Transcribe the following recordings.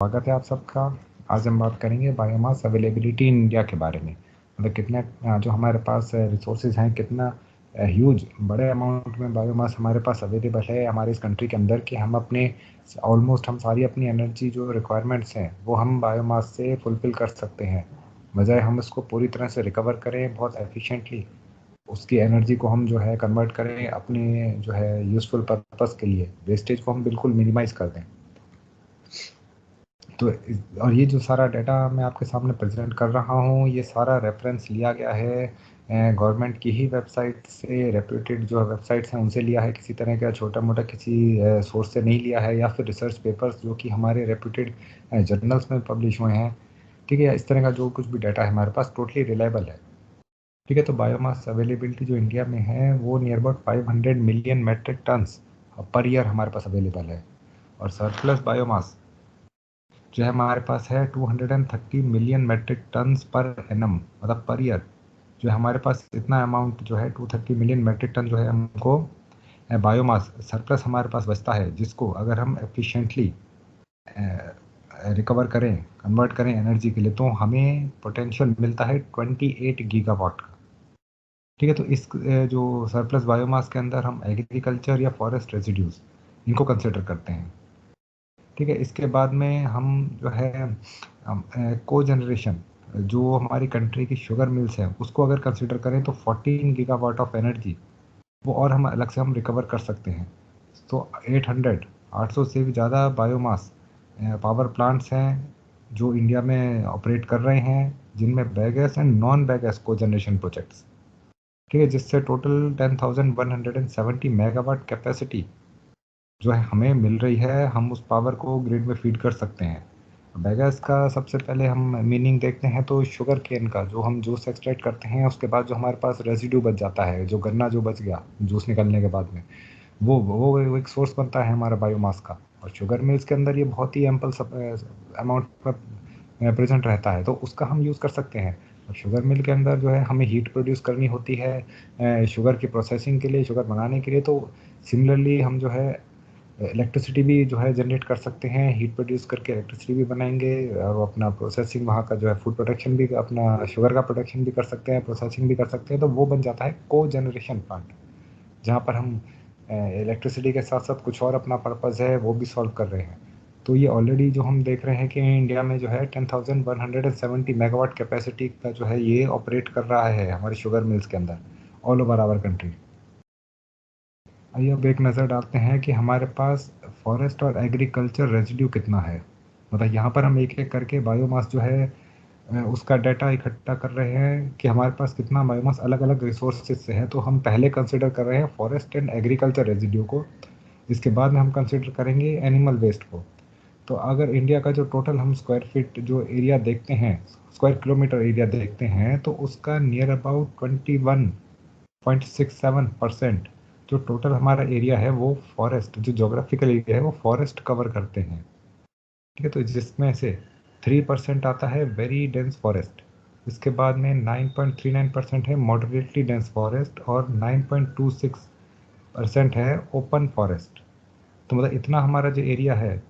स्वागत है आप सबका। आज हम बात करेंगे बायोमास अवेलेबिलिटी इन इंडिया के बारे में। मतलब कितना जो हमारे पास रिसोर्सेज हैं, कितना ह्यूज बड़े अमाउंट में बायोमास हमारे पास अवेलेबल है हमारे इस कंट्री के अंदर, कि हम अपने ऑलमोस्ट हम सारी अपनी एनर्जी जो रिक्वायरमेंट्स हैं वो हम बायोमास से फुलफिल कर सकते हैं। बजाय हम इसको पूरी तरह से रिकवर करें बहुत एफिशिएंटली, उसकी एनर्जी को हम जो है कन्वर्ट करें अपने जो है यूज़फुल पर्पस के लिए, वेस्टेज को हम बिल्कुल मिनिमाइज कर दें। तो और ये जो सारा डाटा मैं आपके सामने प्रेजेंट कर रहा हूँ, ये सारा रेफरेंस लिया गया है गवर्नमेंट की ही वेबसाइट से, रेप्यूटेड जो वेबसाइट्स हैं उनसे लिया है। किसी तरह का छोटा मोटा किसी सोर्स से नहीं लिया है, या फिर रिसर्च पेपर्स जो कि हमारे रेप्यूटेड जर्नल्स में पब्लिश हुए हैं। ठीक है, इस तरह का जो कुछ भी डाटा है हमारे पास टोटली रिलायबल है। ठीक है, तो बायोमास अवेलेबिलिटी जो इंडिया में है वो near about 500 million metric tons per year हमारे पास अवेलेबल है। और सरप्लस बायोमास जो है हमारे पास है 230 million metric tons per annum, मतलब पर ईयर। जो है हमारे पास इतना अमाउंट जो है 230 मिलियन मेट्रिक टन जो है हमको बायोमास सरप्लस हमारे पास बचता है, जिसको अगर हम एफिशिएंटली रिकवर करें, कन्वर्ट करें एनर्जी के लिए, तो हमें पोटेंशियल मिलता है 28 गीगावाट का। ठीक है, तो इस जो सरप्लस बायोमास के अंदर हम एग्रीकल्चर या फॉरेस्ट रेजिड्यूज इनको कंसिडर करते हैं। ठीक है, इसके बाद में हम जो है को जनरेशन, जो हमारी कंट्री की शुगर मिल्स हैं उसको अगर कंसिडर करें तो 14 गीगावाट ऑफ एनर्जी वो और हम अलग से हम रिकवर कर सकते हैं। तो 800 से भी ज़्यादा बायोमास पावर प्लांट्स हैं जो इंडिया में ऑपरेट कर रहे हैं, जिनमें बैगस एंड नॉन बैगस को जनरेशन प्रोजेक्ट्स। ठीक है, जिससे टोटल 10,170 मेगावाट कैपेसिटी जो है हमें मिल रही है, हम उस पावर को ग्रिड में फीड कर सकते हैं। बायोगैस का सबसे पहले हम मीनिंग देखते हैं तो शुगर केन का जो हम जूस एक्सट्रैक्ट करते हैं, उसके बाद जो हमारे पास रेजिड्यू बच जाता है, जो गन्ना जो बच गया जूस निकलने के बाद में, वो एक सोर्स बनता है हमारा बायोमास का। और शुगर मिल्स के अंदर ये बहुत ही एम्पल अमाउंट में प्रेजेंट रहता है, तो उसका हम यूज़ कर सकते हैं। और शुगर मिल के अंदर जो है हमें हीट प्रोड्यूस करनी होती है शुगर की प्रोसेसिंग के लिए, शुगर बनाने के लिए। तो सिमिलरली हम जो है इलेक्ट्रिसिटी भी जो है जनरेट कर सकते हैं, हीट प्रोड्यूस करके इलेक्ट्रिसिटी भी बनाएंगे, और वो अपना प्रोसेसिंग वहाँ का जो है फूड प्रोडक्शन भी, अपना शुगर का प्रोडक्शन भी कर सकते हैं, प्रोसेसिंग भी कर सकते हैं। तो वो बन जाता है को जनरेशन प्लांट, जहाँ पर हम इलेक्ट्रिसिटी के साथ साथ कुछ और अपना पर्पज़ है वो भी सॉल्व कर रहे हैं। तो ये ऑलरेडी जो हम देख रहे हैं कि इंडिया में जो है 10,170 मेगावाट कैपेसिटी का जो है ये ऑपरेट कर रहा है हमारे शुगर मिल्स के अंदर ऑल ओवर आवर कंट्री। आइए अब एक नज़र डालते हैं कि हमारे पास फॉरेस्ट और एग्रीकल्चर रेजिड्यू कितना है। मतलब यहाँ पर हम एक एक करके बायोमास जो है उसका डाटा इकट्ठा कर रहे हैं कि हमारे पास कितना बायोमास अलग अलग रिसोर्सेज से है। तो हम पहले कंसिडर कर रहे हैं फॉरेस्ट एंड एग्रीकल्चर रेजिड्यू को, इसके बाद में हम कंसिडर करेंगे एनिमल वेस्ट को। तो अगर इंडिया का जो टोटल हम स्क्वायर फीट जो एरिया देखते हैं, स्क्वायर किलोमीटर एरिया देखते हैं, तो उसका नियर अबाउट 21.67% जो टोटल हमारा एरिया है वो फॉरेस्ट, जो जोग्राफिकल एरिया है वो फॉरेस्ट कवर करते हैं। ठीक है, तो जिसमें से 3% आता है वेरी डेंस फॉरेस्ट, इसके बाद में 9.39% है मॉडरेटली डेंस फॉरेस्ट, और 9.26% है ओपन फॉरेस्ट। तो मतलब इतना हमारा जो एरिया है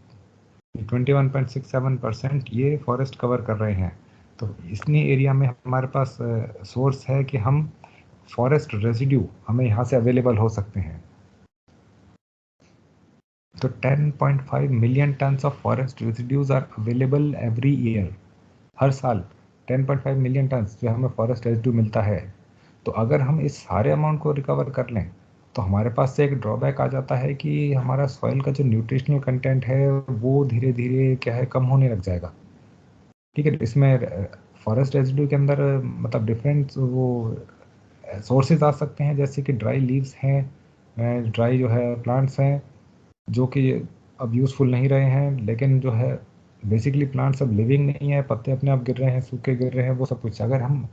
21.67% ये फॉरेस्ट कवर कर रहे हैं। तो इतनी एरिया में हमारे पास सोर्स है कि हम फॉरेस्ट रेजिड्यू हमें यहाँ से अवेलेबल हो सकते हैं। तो 10.5 million tons of forest residues are available every year. हर साल 10.5 मिलियन टन्स जो हमें फॉरेस्ट रेजिड्यू मिलता है। तो अगर हम इस सारे अमाउंट को रिकवर कर लें, तो हमारे पास से एक ड्रॉबैक आ जाता है कि हमारा सॉइल का जो न्यूट्रिशनल कंटेंट है वो धीरे धीरे क्या है कम होने लग जाएगा। ठीक है, इसमें फॉरेस्ट रेजिड्यू के अंदर मतलब डिफरेंट वो सोर्सेज आ सकते हैं, जैसे कि ड्राई लीव्स हैं, ड्राई जो है प्लांट्स हैं जो कि अब यूज़फुल नहीं रहे हैं, लेकिन जो है बेसिकली प्लांट्स अब लिविंग नहीं है, पत्ते अपने आप गिर रहे हैं, सूखे गिर रहे हैं, वो सब कुछ अगर हम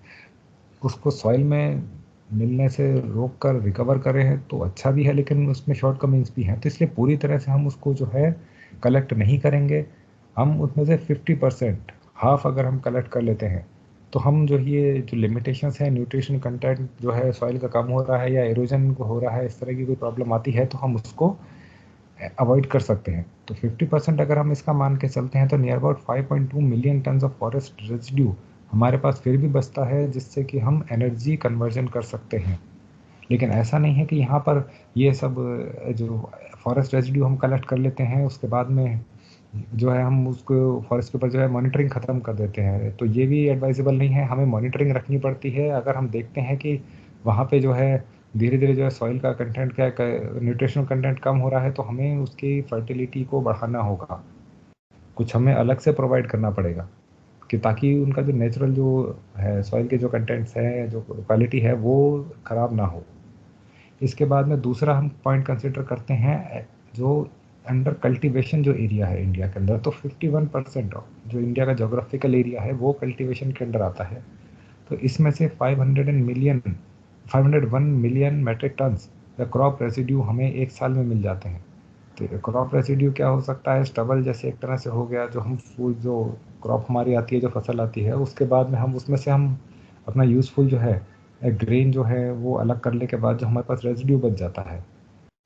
उसको सॉइल में मिलने से रोक कर रिकवर करें हैं तो अच्छा भी है, लेकिन उसमें शॉर्टकमिंग्स भी हैं। तो इसलिए पूरी तरह से हम उसको जो है कलेक्ट नहीं करेंगे। हम उसमें से 50%, हाफ अगर हम कलेक्ट कर लेते हैं, तो हम जो ये जो लिमिटेशंस हैं, न्यूट्रिशन कंटेंट जो है सॉइल का कम हो रहा है या एरोजन को हो रहा है, इस तरह की कोई प्रॉब्लम आती है, तो हम उसको अवॉइड कर सकते हैं। तो 50% अगर हम इसका मान के चलते हैं तो near about 5.2 million ton of forest residue हमारे पास फिर भी बचता है, जिससे कि हम एनर्जी कन्वर्जन कर सकते हैं। लेकिन ऐसा नहीं है कि यहाँ पर ये सब जो फॉरेस्ट रेजिड्यू हम कलेक्ट कर लेते हैं उसके बाद में जो है हम उसको फॉरेस्ट के ऊपर जो है मॉनिटरिंग ख़त्म कर देते हैं, तो ये भी एडवाइजेबल नहीं है। हमें मॉनिटरिंग रखनी पड़ती है। अगर हम देखते हैं कि वहाँ पे जो है धीरे धीरे जो है सॉइल का कंटेंट क्या न्यूट्रिशनल कंटेंट कम हो रहा है, तो हमें उसकी फर्टिलिटी को बढ़ाना होगा, कुछ हमें अलग से प्रोवाइड करना पड़ेगा कि ताकि उनका जो नेचुरल जो है सॉइल के जो कंटेंट्स हैं, जो क्वालिटी है, वो ख़राब ना हो। इसके बाद में दूसरा हम पॉइंट कंसिडर करते हैं जो अंडर कल्टीवेशन जो एरिया है इंडिया के अंदर, तो 51% जो इंडिया का जोग्राफिकल एरिया है वो कल्टीवेशन के अंदर आता है। तो इसमें से 501 मिलियन मेट्रिक टन्स या क्रॉप रेसिड्यू हमें एक साल में मिल जाते हैं। तो क्रॉप रेसिड्यू क्या हो सकता है? स्टबल जैसे एक तरह से हो गया, जो हम फूड जो क्रॉप हमारी आती है, जो फसल आती है, उसके बाद में हम उसमें से हम अपना यूज़फुल जो है ग्रेन जो है वो अलग करने के बाद जो हमारे पास रेसिड्यू बच जाता है,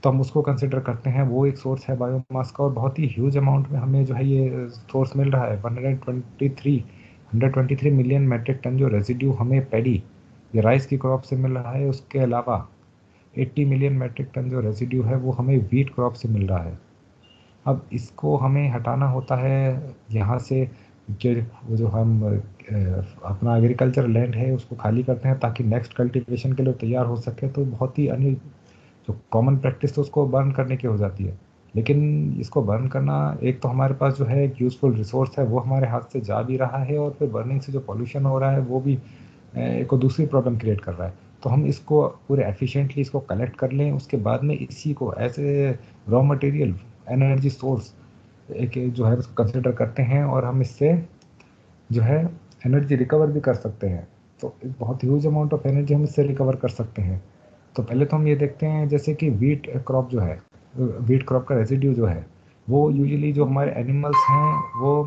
तो हम उसको कंसिडर करते हैं, वो एक सोर्स है बायोमास का। और बहुत ही ह्यूज अमाउंट में हमें जो है ये सोर्स मिल रहा है। 123 मिलियन मेट्रिक टन जो रेसिड्यू हमें पैडी या राइस की क्रॉप से मिल रहा है। उसके अलावा 80 मिलियन मेट्रिक टन जो रेसिड्यू है वो हमें वीट क्रॉप से मिल रहा है। अब इसको हमें हटाना होता है यहाँ से, जो वो जो हम अपना एग्रीकल्चर लैंड है उसको खाली करते हैं ताकि नेक्स्ट कल्टीवेशन के लिए तैयार हो सके। तो बहुत ही अन्य जो कॉमन प्रैक्टिस तो उसको बर्न करने की हो जाती है। लेकिन इसको बर्न करना, एक तो हमारे पास जो है एक यूज़फुल रिसोर्स है वो हमारे हाथ से जा भी रहा है, और फिर बर्निंग से जो पॉल्यूशन हो रहा है वो भी एक और दूसरी प्रॉब्लम क्रिएट कर रहा है। तो हम इसको पूरे एफिशिएंटली इसको कलेक्ट कर लें, उसके बाद में इसी को as a raw material energy source एक जो है उसको कंसिडर करते हैं, और हम इससे जो है एनर्जी रिकवर भी कर सकते हैं। तो एक बहुत ह्यूज अमाउंट ऑफ एनर्जी हम इससे रिकवर कर सकते हैं। तो पहले तो हम ये देखते हैं जैसे कि वीट क्रॉप जो है, वीट क्रॉप का रेसिड्यू जो है वो यूजुअली जो हमारे एनिमल्स हैं वो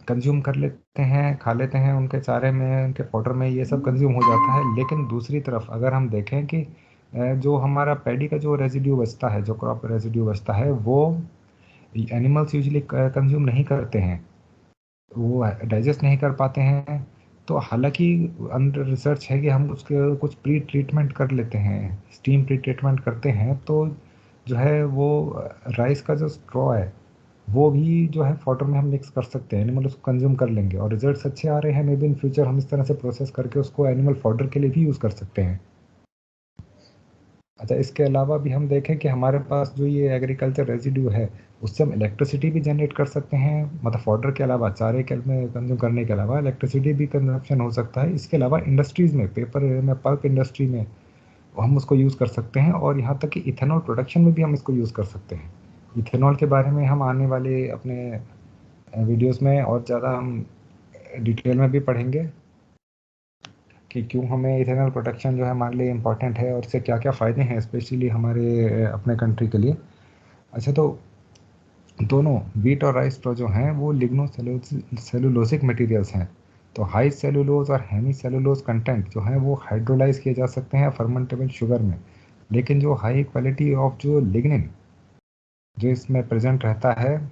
कंज्यूम कर लेते हैं, खा लेते हैं, उनके चारे में, उनके फॉडर में ये सब कंज्यूम हो जाता है। लेकिन दूसरी तरफ अगर हम देखें कि जो हमारा पैडी का जो रेसिड्यू बचता है, जो क्रॉप रेसिड्यू बचता है, वो एनिमल्स यूजुअली कंज्यूम नहीं करते हैं, वो डाइजेस्ट नहीं कर पाते हैं। तो हालांकि अंडर रिसर्च है कि हम उसके कुछ प्री ट्रीटमेंट कर लेते हैं, स्टीम प्री ट्रीटमेंट करते हैं, तो जो है वो राइस का जो स्ट्रॉ है वो भी जो है फॉडर में हम मिक्स कर सकते हैं, एनिमल उसको कंज्यूम कर लेंगे और रिजल्ट्स अच्छे आ रहे हैं। मे बी इन फ्यूचर हम इस तरह से प्रोसेस करके उसको एनिमल फॉडर के लिए भी यूज़ कर सकते हैं। अच्छा, इसके अलावा भी हम देखें कि हमारे पास जो ये एग्रीकल्चर रेजिड्यू है उससे हम इलेक्ट्रिसिटी भी जनरेट कर सकते हैं। मतलब फॉडर के अलावा, चारे के में कंज्यूम करने के अलावा इलेक्ट्रिसिटी भी कंजप्शन हो सकता है। इसके अलावा इंडस्ट्रीज़ में, पेपर में, पल्प इंडस्ट्री में हम उसको यूज़ कर सकते हैं, और यहाँ तक कि इथेनॉल प्रोडक्शन में भी हम इसको यूज़ कर सकते हैं। इथेनॉल के बारे में हम आने वाले अपने वीडियोस में और ज़्यादा हम डिटेल में भी पढ़ेंगे कि क्यों हमें इथेनॉल प्रोडक्शन जो है हमारे लिए इम्पोर्टेंट है और इससे क्या क्या फ़ायदे हैं स्पेशली हमारे अपने कंट्री के लिए। अच्छा, तो दोनों वीट और राइस जो हैं वो लिग्नो सेलुलोसिक मटेरियल्स हैं। तो हाई सेलुलोज और हेमी सेलुलोज कंटेंट जो है वो हाइड्रोलाइज किए जा सकते हैं फर्मेंटेबल शुगर में। लेकिन जो हाई क्वालिटी ऑफ जो लिग्निन जो इसमें प्रेजेंट रहता है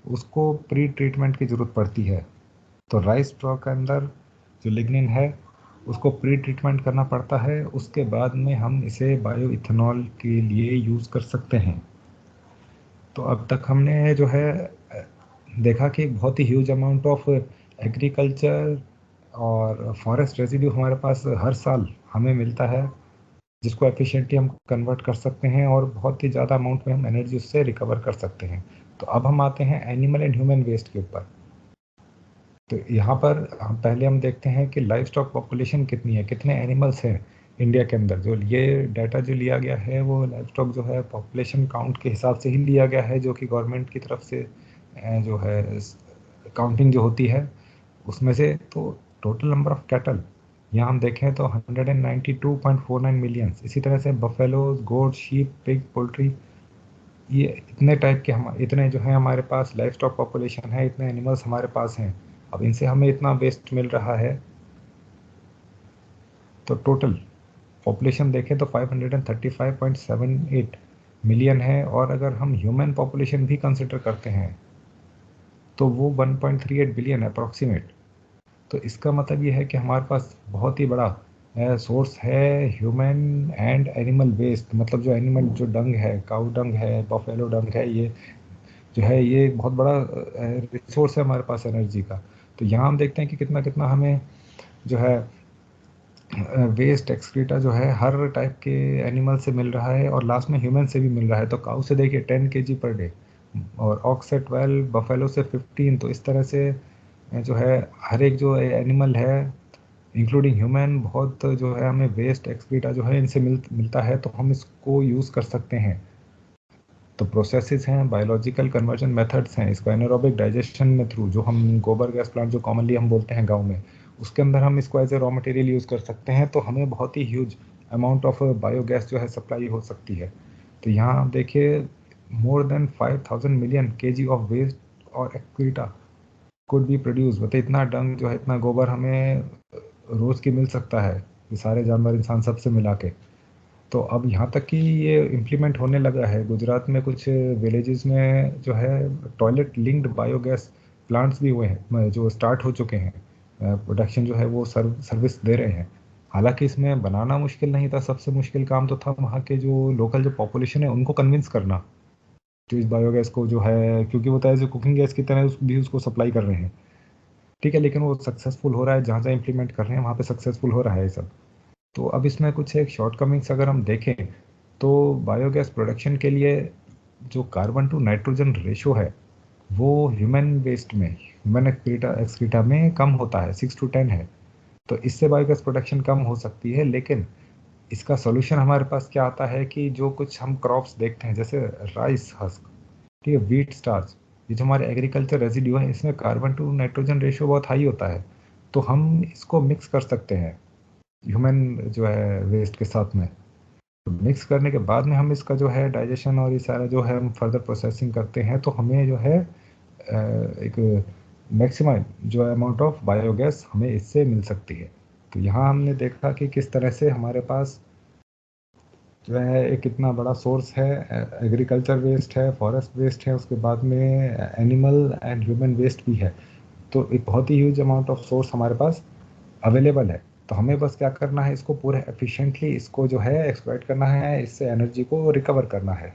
उसको प्री ट्रीटमेंट की ज़रूरत पड़ती है। तो राइस स्ट्रॉ के अंदर जो लिग्निन है उसको प्री ट्रीटमेंट करना पड़ता है, उसके बाद में हम इसे बायो इथेनॉल के लिए यूज़ कर सकते हैं। तो अब तक हमने जो है देखा कि बहुत ही ह्यूज अमाउंट ऑफ एग्रीकल्चर और फॉरेस्ट रेजिड्यू हमारे पास हर साल हमें मिलता है, जिसको एफिशिएंटली हम कन्वर्ट कर सकते हैं और बहुत ही ज़्यादा अमाउंट में हम एनर्जी उससे रिकवर कर सकते हैं। तो अब हम आते हैं एनिमल एंड ह्यूमन वेस्ट के ऊपर। तो यहाँ पर हम पहले हम देखते हैं कि लाइव स्टॉक पॉपुलेशन कितनी है, कितने एनिमल्स हैं इंडिया के अंदर। जो ये डाटा जो लिया गया है वो लाइव स्टॉक जो है पॉपुलेशन काउंट के हिसाब से ही लिया गया है, जो कि गवर्नमेंट की तरफ से जो है काउंटिंग जो होती है उसमें से। तो टोटल नंबर ऑफ कैटल यहाँ हम देखें तो 192.49 मिलियंस। इसी तरह से बफेलोज, गोट, शीप, पिग, पोल्ट्री, ये इतने टाइप के हम इतने जो है हमारे पास लाइफ स्टॉक पॉपुलेशन है, इतने एनिमल्स हमारे पास हैं। अब इनसे हमें इतना वेस्ट मिल रहा है, तो टोटल पॉपुलेशन देखें तो 535.78 मिलियन है, और अगर हम ह्यूमन पॉपुलेशन भी कंसिडर करते हैं तो वो 1.38 बिलियन अप्रॉक्सीमेट। तो इसका मतलब ये है कि हमारे पास बहुत ही बड़ा सोर्स है ह्यूमन एंड एनिमल वेस्ट, मतलब जो एनिमल जो डंग है, काऊ डंग है, बफेलो डंग है, ये जो है ये बहुत बड़ा रिसोर्स है हमारे पास एनर्जी का। तो यहाँ हम देखते हैं कि कितना कितना हमें जो है वेस्ट एक्सक्रीटा जो है हर टाइप के एनिमल से मिल रहा है, और लास्ट में ह्यूमन से भी मिल रहा है। तो काऊ से देखिए 10 kg पर डे, और ऑक्स से 12, बफेलो से 15। तो इस तरह से जो है हर एक जो एनिमल है इंक्लूडिंग ह्यूमन, बहुत जो है हमें वेस्ट एक्सक्रीटा जो है इनसे मिलता है, तो हम इसको यूज़ कर सकते हैं। तो प्रोसेसेस हैं, बायोलॉजिकल कन्वर्जन मेथड्स हैं, इसको एनारोबिक डाइजेशन में थ्रू, जो हम गोबर गैस प्लांट जो कॉमनली हम बोलते हैं गांव में, उसके अंदर हम इसको as a raw material use कर सकते हैं। तो हमें बहुत ही ह्यूज अमाउंट ऑफ बायोगैस जो है सप्लाई हो सकती है। तो यहाँ आप देखिए more than 5,000 million kg of waste और एक्विटा कुड बी प्रोड्यूस। बताइए इतना डंग जो है, इतना गोबर हमें रोज़ की मिल सकता है, ये सारे जानवर इंसान सबसे मिला के। तो अब यहाँ तक कि ये इम्प्लीमेंट होने लगा है गुजरात में, कुछ विलेजेस में जो है टॉयलेट लिंक्ड बायोगैस प्लांट्स भी हुए हैं जो स्टार्ट हो चुके हैं। प्रोडक्शन जो है वो सर्विस दे रहे हैं। हालांकि इसमें बनाना मुश्किल नहीं था, सबसे मुश्किल काम तो था वहाँ के जो लोकल जो पॉपुलेशन है उनको कन्विंस करना, जो इस बायोगैस को जो है, क्योंकि वो तो एज ए कुकिंग गैस की तरह भी उसको सप्लाई कर रहे हैं। ठीक है, लेकिन वो सक्सेसफुल हो रहा है, जहाँ जहाँ इम्प्लीमेंट कर रहे हैं वहाँ पे सक्सेसफुल हो रहा है ये सब। तो अब इसमें कुछ एक शॉर्टकमिंग्स अगर हम देखें तो बायोगैस प्रोडक्शन के लिए जो कार्बन टू नाइट्रोजन रेशो है वो ह्यूमन वेस्ट में, ह्यूमन एक्सक्रीटा में कम होता है, 6 to 10 है। तो इससे बायोगैस प्रोडक्शन कम हो सकती है, लेकिन इसका सोल्यूशन हमारे पास क्या आता है कि जो कुछ हम क्रॉप्स देखते हैं जैसे राइस हस्क, ठीक है, व्हीट स्टार्च, ये जो हमारे एग्रीकल्चर रेजिड्यू है इसमें कार्बन टू नाइट्रोजन रेशियो बहुत हाई होता है। तो हम इसको मिक्स कर सकते हैं ह्यूमन जो है वेस्ट के साथ में। तो मिक्स करने के बाद में हम इसका जो है डाइजेशन और ये सारा जो है हम फर्दर प्रोसेसिंग करते हैं, तो हमें जो है एक मैक्सिमम जो अमाउंट ऑफ बायोगैस हमें इससे मिल सकती है। तो यहाँ हमने देखा कि किस तरह से हमारे पास जो है एक कितना बड़ा सोर्स है, एग्रीकल्चर वेस्ट है, फॉरेस्ट वेस्ट है, उसके बाद में एनिमल एंड ह्यूमन वेस्ट भी है। तो एक बहुत ही ह्यूज अमाउंट ऑफ सोर्स हमारे पास अवेलेबल है। तो हमें बस क्या करना है, इसको पूरे एफिशिएंटली इसको जो है एक्सप्लॉइट करना है, इससे एनर्जी को रिकवर करना है।